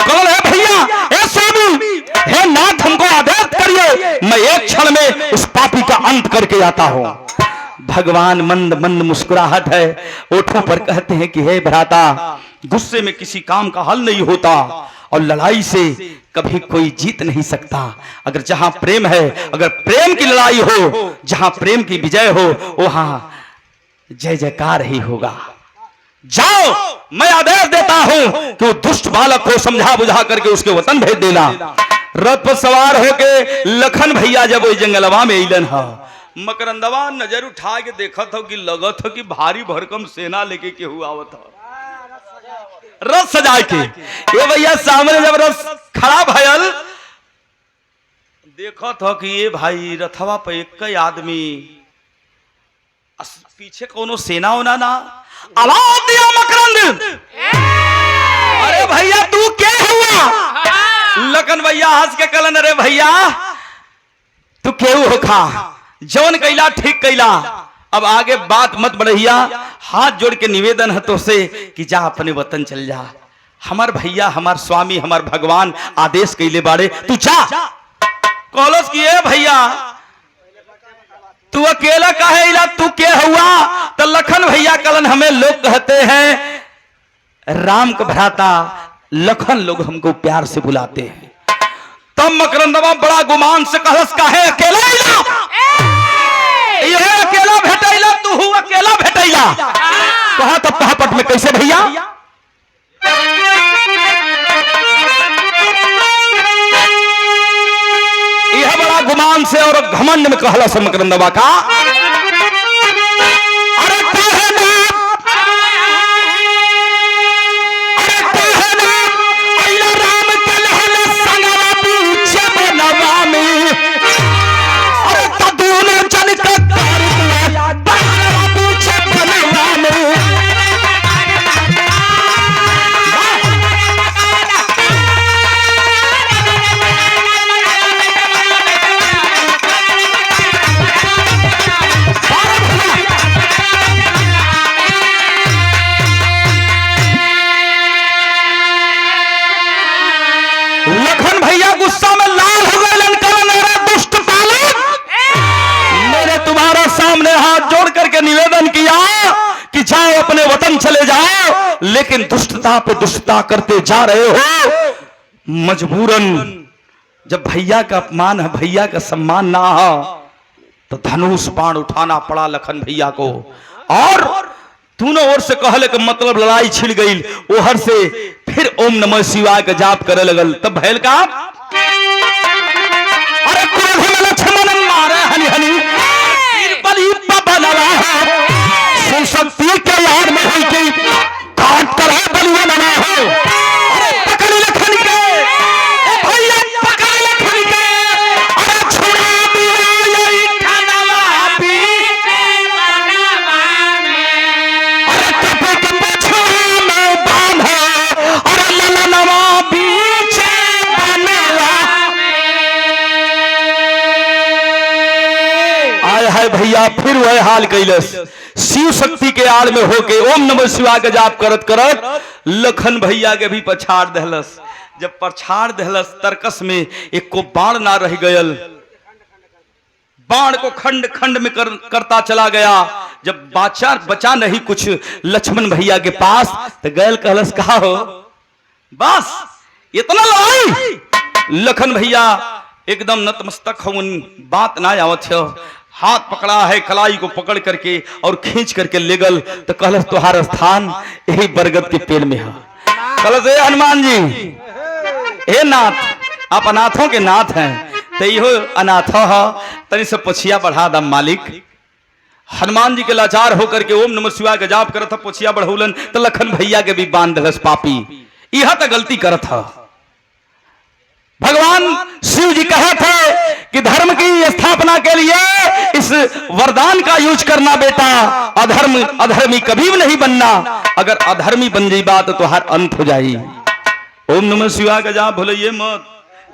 कौन है भैया? ए स्वामी, हे नाथ, हमको आदेश करिए, मैं एक क्षण में उस पापी का अंत करके आता हूं। भगवान मंद मंद मुस्कुराहट है ओठों पर, कहते हैं कि हे भ्राता, गुस्से में किसी काम का हल नहीं होता और लड़ाई से कभी कोई जीत नहीं सकता। अगर जहां प्रेम है, अगर प्रेम की लड़ाई हो, जहां प्रेम की विजय हो, वहां जय जयकार ही होगा। जाओ, मैं आदेश देता हूं कि वो दुष्ट बालक को समझा बुझा करके उसके वतन भेज देना। रथ पर सवार होके लखन भैया जब वही जंगलवा में अलन है, मकरंदवा नजर उठा के देखा था कि लगत हो कि भारी भरकम सेना लेके केहू आवत हो, रथ सजा के। ये भैया सामने जब रथ खड़ा भयल, देखा था कि ये भाई रथवा पे एक आदमी, पीछे कोनो सेना होना ना। आवाज दिया मकरंद, अरे भैया तू क्या हुआ? लखन भैया हंस के कलन, अरे भैया तू केहू होखा, जौन कैला ठीक कैला, अब आगे बात मत बढ़िया। हाथ जोड़ के निवेदन है तो से कि जा अपने वतन चल जा। हमार भैया, हमार स्वामी, हमार भगवान आदेश कैले बाड़े, तू जा। कॉलेज की है भैया तू अकेला काहे इला, तू क्या हुआ? तो लखन भैया कलन, हमें लोग कहते हैं राम का भ्राता लखन, लोग हमको प्यार से बुलाते हैं। तब मकरंदवा बड़ा गुमान से कहस, काहे अकेला इला? ये अकेला भेटैला, तू हूँ अकेला भेटैला। कहा तब पहापट में कैसे भैया? यह बड़ा गुमान से और घमंड में कहला से मकरंदवा का, अरे काहे ना, अरे काहे ना अइला राम के लहले संगवा पीछे बनवा में, अरे तदून जन का कर दिया बनवा पीछे बनवा में। लखन भैया गुस्सा में लाल हो गए, मेरे दुष्ट पालक, मैंने तुम्हारा सामने हाथ जोड़ करके निवेदन किया कि जाओ अपने वतन चले जाओ, लेकिन दुष्टता पे दुष्टता करते जा रहे हो। मजबूरन जब भैया का अपमान है, भैया का सम्मान ना हो, तो धनुष बाण उठाना पड़ा लखन भैया को। और दोनों ओर से कहले के मतलब लड़ाई छिड़ गई। ओहर से फिर ओम नमः शिवाय का जाप करे लगल। तब भैल का, अरे क्रोध में लक्ष्मण मारे हनि हनि, बलि बनला है सुशक्ति के यार में हुई की काट कर है बलि बना हो। अरे पकड़ लखन के, भैया पकड़ लखन के, अरे छुड़ा दिया यही खानवा पी, अरे कपे के पछुआ में बांधा, अरे ललनवा पीछे बनवा। आय हाय भैया फिर वह हाल कैलस। शिव शक्ति के आड़ में होके ओम नमः शिवाय का जाप करत करत लखन भैया के भी पछाड़ दहलस। जब पछाड़ दहलस, तरकस में एक को बाण ना रह गयल, बाण को खंड खंड में करता चला गया। जब बचा नहीं कुछ लक्ष्मण भैया के पास, तो गैल कहलस, कहा हो बस इतना लड़ाई? लखन भैया एकदम नतमस्तक हो, बात ना आवत हो। हाथ पकड़ा है, कलाई को पकड़ करके और खींच करके ले गल। तो कहलस तुम्हारा स्थान यही बरगद के पेड़ में है। कहलस ए हनुमान जी, हे नाथ, आप अनाथों के नाथ हैं, तो यो अनाथ है, तनी से पछिया बढ़ा दम मालिक। हनुमान जी के लाचार होकर के ओम नमः शिवाय का जाप करत था, पछिया बढ़ौलन। तो लखन भैया के भी बांध दलस पापी। यह तो गलती करत था। भगवान शिव जी कहे थे कि धर्म की स्थापना के लिए इस वरदान का यूज करना बेटा, अधर्मी कभी भी नहीं बनना। अगर अधर्मी बन जाई बात तो हर अंत हो जाई। ओम नमः शिवाय का जाप भूलिए मत।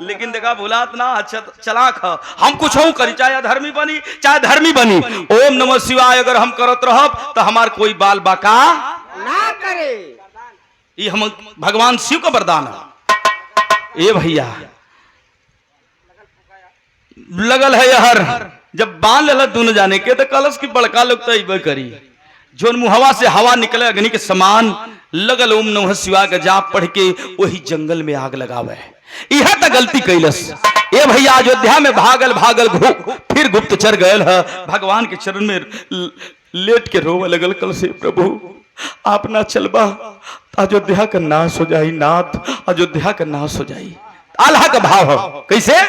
लेकिन देखा भुलात ना, अच्छा चलाक है, हम कुछ हो करी, चाहे अधर्मी बनी चाहे धर्मी बनी, ओम नमः शिवाय अगर हम करत रहब तो हमार कोई बाल बाका
ना करे।
ये हम भगवान शिव का वरदान है। ये भैया लगल है यहर, जब बांध लेला दोनों जाने के, तो कलश की बड़का लोग तो अबे करी। जोन मुहवा से हवा निकले अग्नि के समान लगल ओम नमः शिवाय का जाप पढ़ के वही जंगल में आग लगावे। यह तो गलती कैलस। ए भैया अयोध्या में भागल भागल फिर गुप्तचर गयल है भगवान के चरण में लेट के रोवे लगल कल से प्रभु आप ना चलबा अयोध्या का नाश हो जाई, नाथ अयोध्या का नाश हो जाई। आल्हा का भाव हो कैसे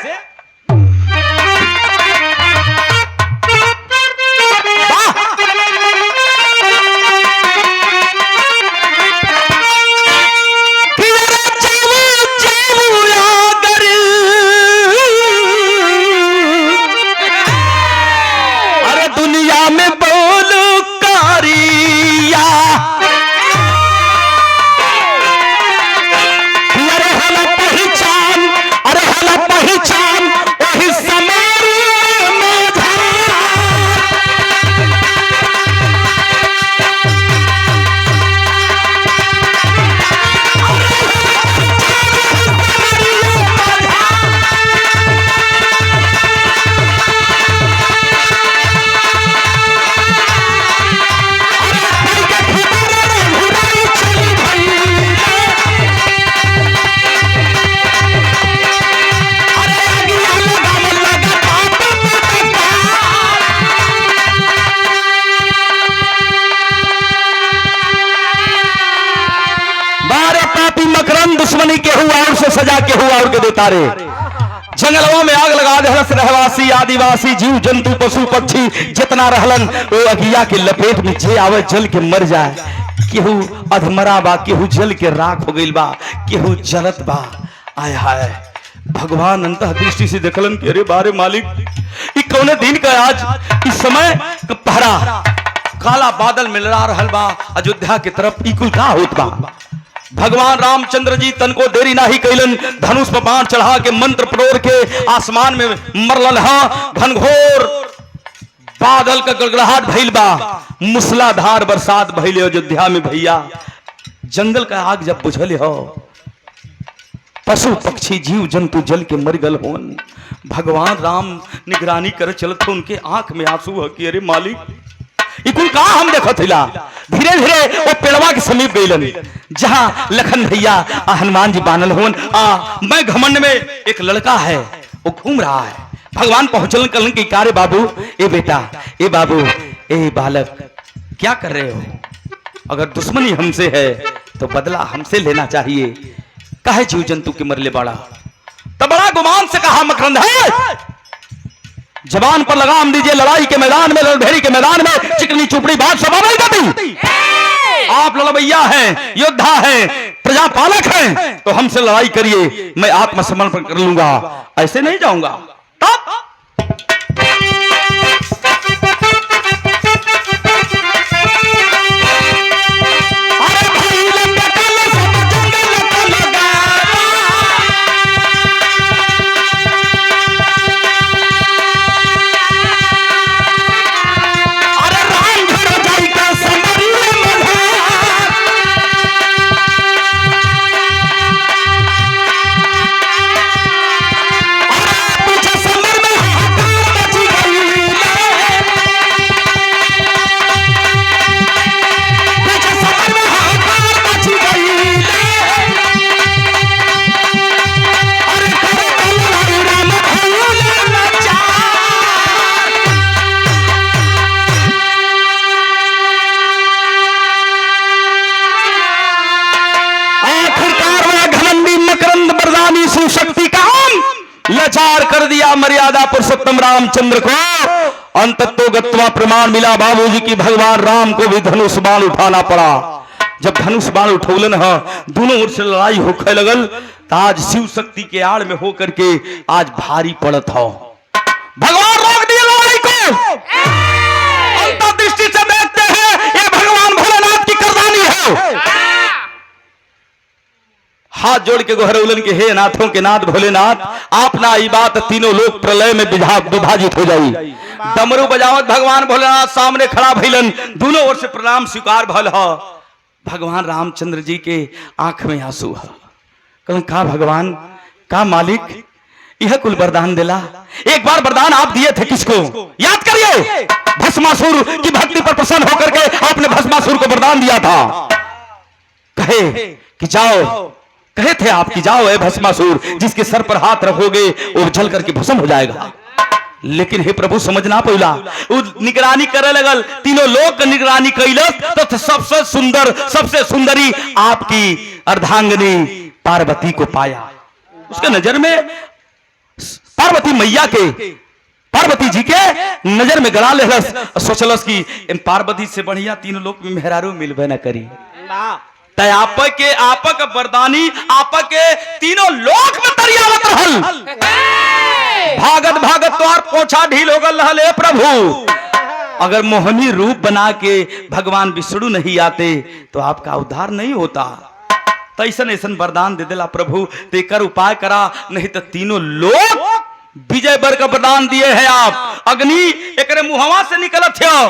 दुश्मनी के हुआ और से सजा के हुआ और के देता रे। जंगलों में आग लगा दे रहवासी आदिवासी जीव जंतु पशु पक्षी जितना रहलन वो अगिया के लपेट में जे आवे जल के मर जाए। केहू अधमरा बा, केहू जल के राख हो गइल बा, केहू जलत बा। आय हाय भगवान अंतः दृष्टि से देखलन कि अरे बारे मालिक ई कौने दिन का आज इस समय पहरा काला बादल मिलरा रहल बा अयोध्या की तरफ ई कुल का होत बा। भगवान रामचंद्र जी तन को देरी नाही कैलन, धनुष पर बाण चढ़ा के मंत्र प्रोर के आसमान में मरलन। हाँ घनघोर बादल का गड़गड़ाहट भइल बा, मूसलाधार बरसात भइले अयोध्या में भैया। जंगल का आग जब बुझल हो पशु पक्षी जीव जंतु जल के मर गल होन। भगवान राम निगरानी कर चलत हो, उनके आंख में आंसू है कि अरे मालिक इकुल का हम देखो थिला। धीरे धीरे वो पेड़वा के समीप गइलन जहां लखन भैया हनुमान जी बानल होन। मैं घमंड में एक लड़का है वो घूम रहा है। भगवान पहुंचलन कलन की कारे बाबू ए बेटा ए बाबू ए बालक क्या कर रहे हो? अगर दुश्मनी हमसे है तो बदला हमसे लेना चाहिए। काहे जीव जंतु के मरले बड़ा तो बड़ा गुमान से कहा मकरंद है जबान पर लगाम दीजिए। लड़ाई के मैदान में लड़भेरी के मैदान में चिकनी चुपड़ी बात सभा नहीं देती। आप लड़वैया हैं, योद्धा हैं, प्रजापालक हैं तो हमसे लड़ाई करिए, मैं आत्मसमर्पण कर लूंगा, ऐसे नहीं जाऊंगा। तब शक्ति का लाचार कर दिया मर्यादा पुरुषोत्तम रामचंद्र को। अंततो गत्वा प्रमाण मिला बाबूजी की भगवान राम को भी धनुष बाण उठाना पड़ा। जब धनुष बाण उठौलन है दोनों ओर से लड़ाई होखे लगल तो आज शिव शक्ति के आड़ में होकर के आज भारी पड़त हो। भगवान रोक दिए लड़ाई को। अंतर्दृष्टि से देखते हैं ये भगवान भोलेनाथ की करदानी है। हाथ जोड़ के गोहरौलन के हे नाथों के नाथ भोलेनाथ आप ना ई बात तीनों लोग प्रलय में विभाजित हो जाई। डमरू बजावत भगवान भोलेनाथ सामने खड़ा भइलन, दोनों ओर से प्रणाम स्वीकार भल ह। भगवान रामचंद्र जी के आंख में आंसू है। कहन का भगवान का मालिक यह कुल वरदान दिला। एक बार वरदान आप दिए थे किसको याद करिए। भस्मासुर की भक्ति पर प्रसन्न होकर के आपने भस्मासुर को वरदान दिया था, कहे कि जाओ, कहे थे आप कि जाओ ए भस्मासुर, जिसके सर पर हाथ रखोगे वो जल करके भस्म हो जाएगा। लेकिन हे प्रभु समझना पड़ा, वो निगरानी करे लगल, तीनों लोग का निगरानी कैलस तो सबसे सुंदर, सबसे सुंदरी आपकी अर्धांगिनी पार्वती को पाया। उसके नजर में पार्वती मैया के, पार्वती जी के नजर में गड़ा लेलस, सोचलस कि इन पार्वती से बढ़िया तीनों लोग में मेहरारू मिलबे न करी। तय आपक वरदानी आपके तीनों लोक में तरियावत रहल, भागत भागत तोहार पोछा ढील हो गल रहल। प्रभु अगर मोहनी रूप बना के भगवान विष्णु नहीं आते तो आपका उद्धार नहीं होता। तो ऐसन ऐसन वरदान दे देला प्रभु, तेकर उपाय करा, नहीं तो तीनों लोग विजय बर का वरदान दिए हैं आप। अग्नि एक मुहवा से निकलत है,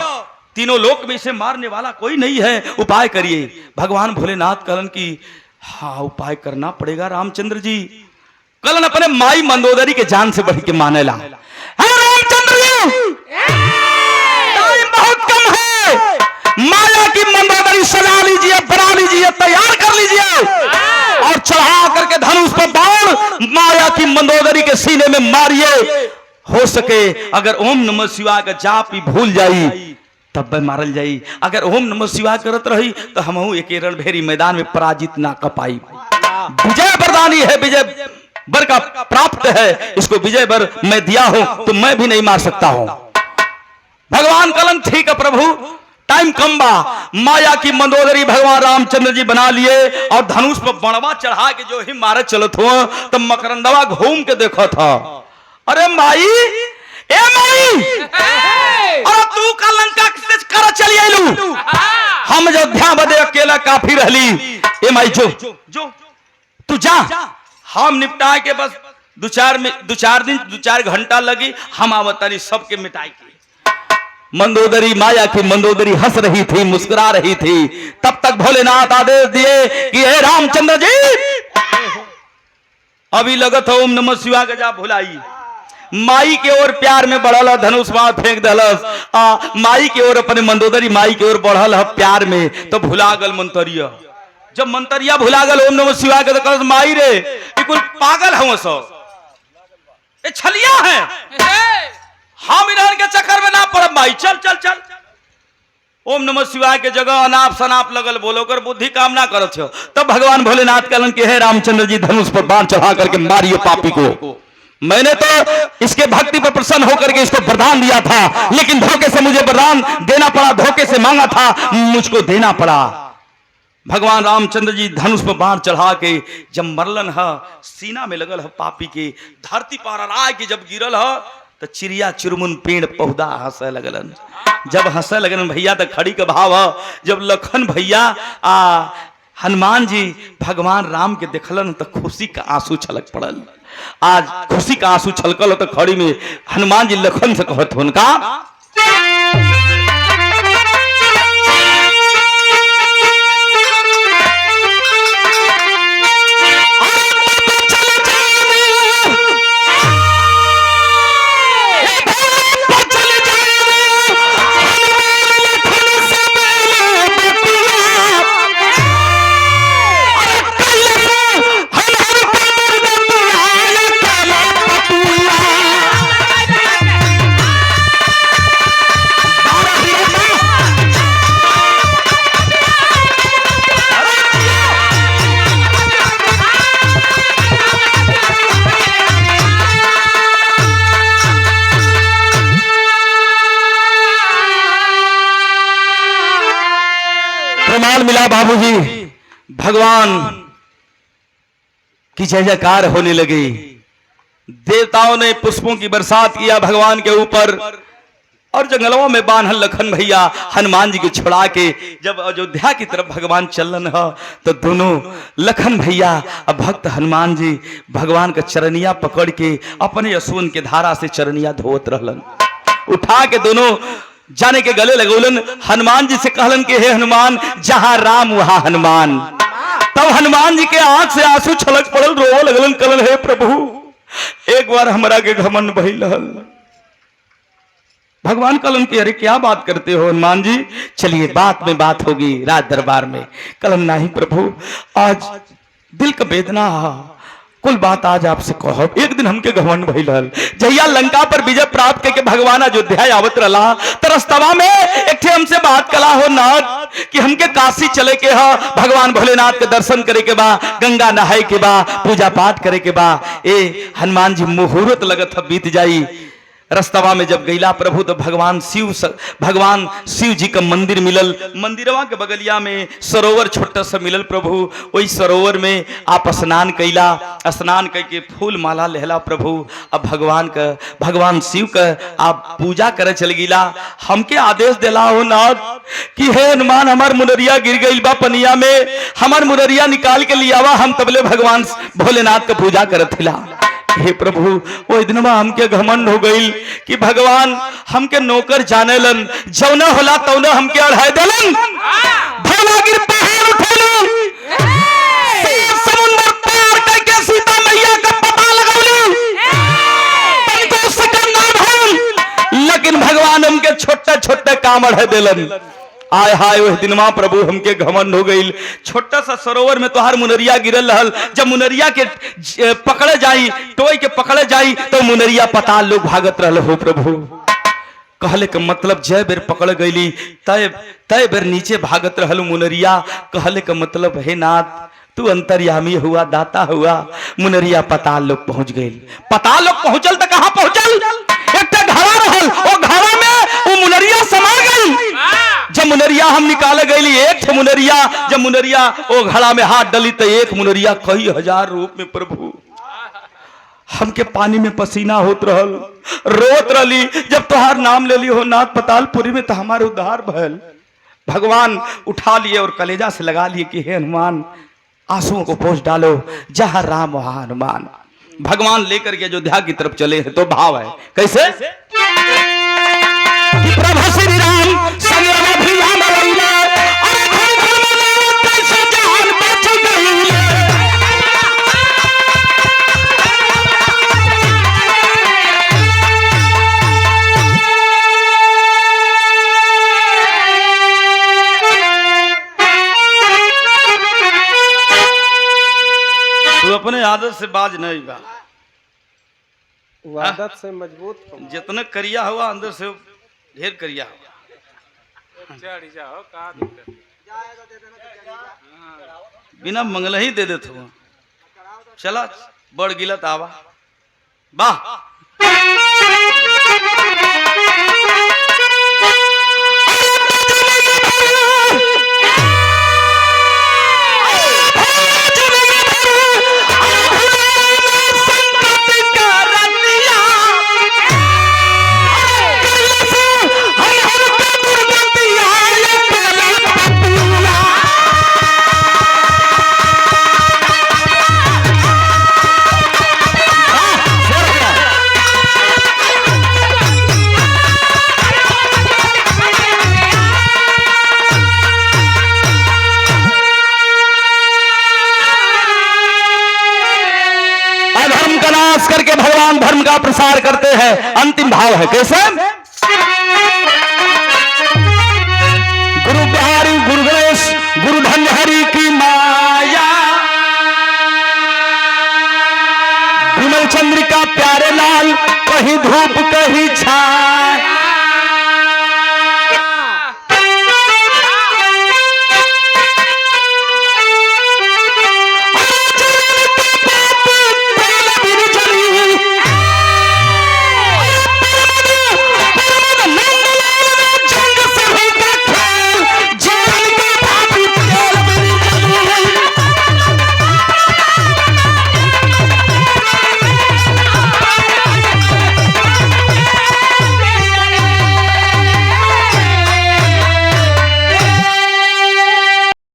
तीनों लोक में इसे मारने वाला कोई नहीं है, उपाय करिए। भगवान भोलेनाथ कहलन की हाँ उपाय करना पड़ेगा रामचंद्र जी। कहलन अपने माई मंदोदरी के जान से बढ़ के मानेला। रामचंद्र जी टाइम बहुत कम है, माया की मंदोदरी सजा लीजिए, बना लीजिए, तैयार कर लीजिए और चढ़ा करके धनुष पर बाण माया की मंदोदरी के सीने में मारिए। हो सके अगर ओम नमः शिवाय का जाप ही भूल जाई तब वह मारल जाई। अगर ओम नमः शिवाय करत रही तो हम एक रणभेरी मैदान में पराजित ना कर पाई। विजय वरदानी है, विजय बर का प्राप्त है, इसको विजय बर मैं दिया हूं तो मैं भी नहीं मार सकता हूं। भगवान कलन ठीक है प्रभु, टाइम कम बा। माया की मंदोदरी भगवान रामचंद्र जी बना लिए और धनुष पर बणवा चढ़ा के जो ही मारे चलत हुआ तब मकरंदवा घूम के देखा था, अरे माई ए माई और तू का लंका किस कर चली आइलू, हम अयोध्या बदे अकेला काफी रहली। ए माई जो तू जा, हम निपटाए के बस दो चार घंटा लगी, हम आवतानी सबके मिटाई के। मंदोदरी माया की मंदोदरी हंस रही थी, मुस्कुरा रही थी। तब तक भोलेनाथ आदेश दिए कि हे रामचंद्र जी अभी लगत हो ओम नमः शिवाय का जाप भुलाई। माई के ओर प्यार में बढ़ल, धनुष मार फेंक दलस। माई के ओर अपने मंदोदरी माई के ओर बढ़ल है प्यार में, तो भुला गल मंतरिया। जब मंतरिया भुला गल ओम नमः शिवाय के, तो कहल माई रे ये कुल पागल हूं सब, ये छलिया है, हम इधर के चक्कर में ना पड़ब। माई चल चल चल, ओम नमः शिवाय के जगह अनाप शनाप लगल बोलो कर बुद्धि काम ना करत हो। तब भगवान भोलेनाथ कहलन कि हे रामचंद्र जी धनुष पर बाण चढ़ा करके मारिए पापी को। मैंने तो इसके भक्ति पर प्रसन्न होकर के इसको वरदान दिया था, लेकिन धोखे से मुझे वरदान देना पड़ा, धोखे से मांगा था, मुझको देना पड़ा। भगवान रामचंद्र जी धनुष पर बाण चढ़ा के जब मरलन है, सीना में लगल है पापी के, धरती पर राय के जब गिरल है तो चिड़िया चुरमुन पेड़ पौधा हंसे लगलन। जब हंसे लगलन भैया तो खड़ी का भाव है। जब लखन भैया हनुमान जी भगवान राम के देखलन तो खुशी का आंसू छलक पड़ल। आज खुशी का आंसू छलकल तो खड़ी में हनुमान जी लखन से कहत उनका मिला बाबूजी। भगवान की जय जयकार होने लगी। देवताओं ने पुष्पों की बरसात किया भगवान के ऊपर और जंगलों में बांधल लखन भैया हनुमान जी को छुड़ा के जब अयोध्या की तरफ भगवान चलन है तो दोनों लखन भैया और भक्त हनुमान जी भगवान का चरनिया पकड़ के अपने यशोन के धारा से चरनिया धोत रहलन। उठा के दोनों जाने के गले लगोलन। हनुमान जी से कहलन कि हे हनुमान जहां राम वहां हनुमान। तब हनुमान जी के आंख से आंसू छलक पड़ल, रो लगलन, कहलन हे प्रभु एक बार हमरा के घमंड भइल रहल, भगवान कल उनके अरे क्या बात करते हो हनुमान जी, चलिए बात में बात होगी राज दरबार में। कलम नहीं प्रभु, आज दिल का वेदना कुल बात आज आपसे कहो। एक दिन हमके घमंड भइल जहिया लंका पर विजय प्राप्त करके भगवान अयोध्या आवत रहा तरस्तवा में एक थे हमसे बात कला हो नाथ कि हमके काशी चले के हा, भगवान भोलेनाथ के दर्शन करे के बा, गंगा नहाए के बा, पूजा पाठ करे के बा। ए हनुमान जी मुहूर्त लगत बीत जाई। रस्तवा में जब गईला प्रभु तो भगवान शिव जी का मंदिर मिलल। मंदिरवा के बगलिया में सरोवर छोटा सा मिलल प्रभु। वही सरोवर में आप स्नान कैला, स्नान करके फूल माला लेहला प्रभु। अब भगवान शिव का आप पूजा करे चल गिला। हमके आदेश दिला हो नाथ कि हे हनुमान हमार मुनरिया गिर गई बा पनिया में, हमार मुनरिया निकाल के लियावा, हम तबले भगवान भोलेनाथ का पूजा करत थिला। हे प्रभु वो दिनमा हमके घमंड हो गई कि भगवान हमके नौकर जाने लन, जौना होला तौना हमके अढ़ाई देलन। भोलागिर पहाड़ उठेलन, समुद्र पार करके सीता मैया का पता लगौली, तनको सकन ना भइल, लेकिन भगवान हमके छोटे छोटे काम अढ़ाई देलन। आय हाय वह दिनमा प्रभु हमके घमंड हो गई। छोटा सा सरोवर में तोहार मुनरिया गिरल रहल, जब मुनरिया के पकड़े जाई, टोई के पकड़े जाई तो मुनरिया पताल लोग भागत रहल हो प्रभु। कहले का मतलब जय बेर पकड़ गईली तय बेर नीचे भागत रहल मुनरिया। कहले का मतलब हे नाथ तू अंतर्यामी हुआ, दाता हुआ। मुनरिया पताल लोग पहुंच गई। पताल लोग पहुंचल तो कहां पहुंचल? एक घड़ा रहल, वो घड़ा में वो मुनरिया समा गई। जब मुनरिया हम निकाले गई, एक मुनरिया जब मुनरिया वो घड़ा में हाथ डली तो एक मुनरिया कई हजार रूप में प्रभु। हमके पानी में पसीना होत रहल, रोत रही जब तोहार नाम ले ली हो नाथ पतालपुरी में तो हमारे उद्धार भयल। भगवान उठा लिए और कलेजा से लगा लिए कि हे हनुमान आंसुओं को पोंछ डालो, जहां राम वहां हनुमान। भगवान लेकर के अयोध्या की तरफ चले हैं तो भाव है कैसे कि प्रभु श्री राम तू अपने आदत से बाज नहीं बा,
आदत से मजबूत हो।
जितना करिया हुआ अंदर से ढेर करिया हुआ।
चढ़ जाओ का दिक्कत?
बिना मंगल ही दे देते हो। चला बड़ गिलत आवा वाह। करके भगवान धर्म का प्रसार करते हैं। अंतिम भाव है कैसे?